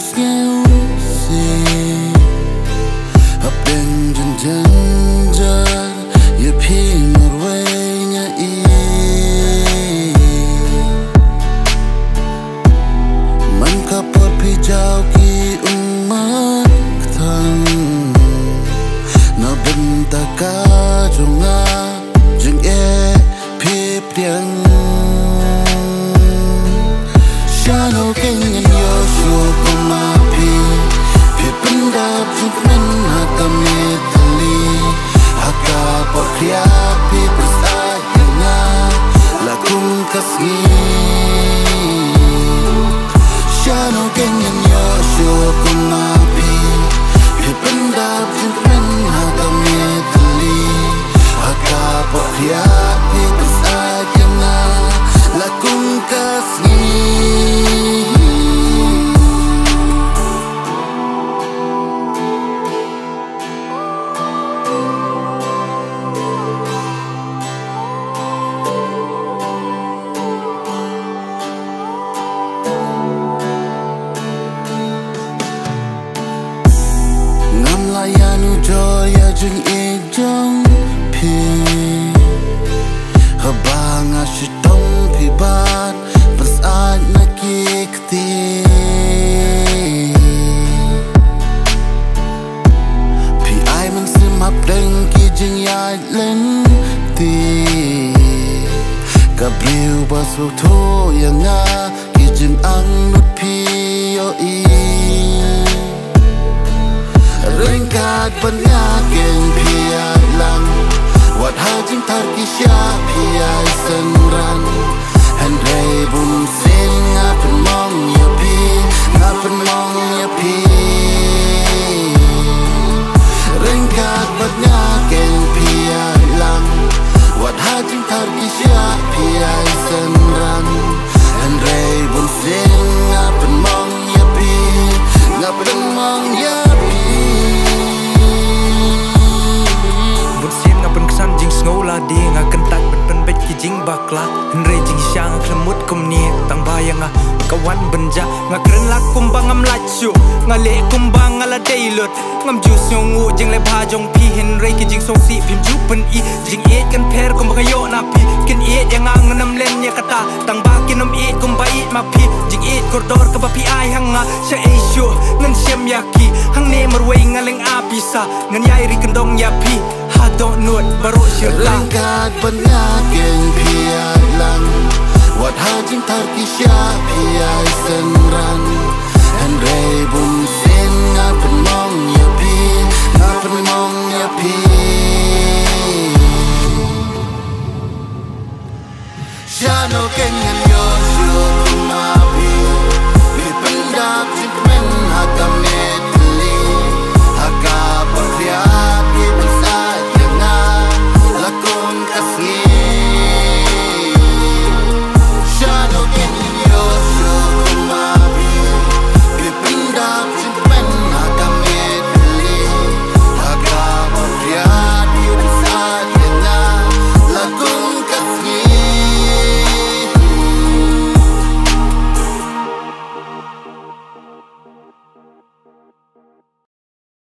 nghèo gì hợp bên chân chân chân yêu phi một quê nhà y man kapot phi jauh ki umat thang na benta ka junga jeng e phi priang Shano kenyan yosho kumapi Pipendap jukmen hakametali Haka porkriapi persayana Lakung kasgi Shano kenyan yosho kumapi Pipendap jukmen hakametali Haka porkriapi persayana Lakung kasgi Layanu joya jeng ejong pi Habanga shitong pi bat Persad na kikti Pi ay man simap deng ki jeng yad len ti Kabriw basuk to yang nga Ki jeng ang nut pi yo i Ringkat penyakin piat lang Wat hajing tarkisya piai senran Hendrai bum sing ngapen mong ya pi Ngapen mong ya pi Ringkat penyakin piat lang Wat hajing tarkisya piai senran Hendrai bum sing ngapen mong ya pi Ngapen mong ya Ngola di nga kentak pen bet ki jing bakla henre jing syang klemut kum ni tang bayang kawan benja nga kren lak kum bangam lachu nga le kum bang ala deilut ngam ju sngu jing le ba jong pi henre ki jing song si phim ju pen i jing e kan pher kum ba yo na pi ken e yang ang nam len ya kata tang ba ki nam e kum ba i ma pi jing e kordor ka ba pi ai hanga sha e shu ngan shem ya ki hang ne marwei ngaleng api sa ngan yai ri kendong ya pi Don't know baru syurga Ringkat penyakin piat lang Wat hajing tarkisya piai senran Hendrai bum sin ngapen mong ya pi Ngapen mong ya pi Shano kenyan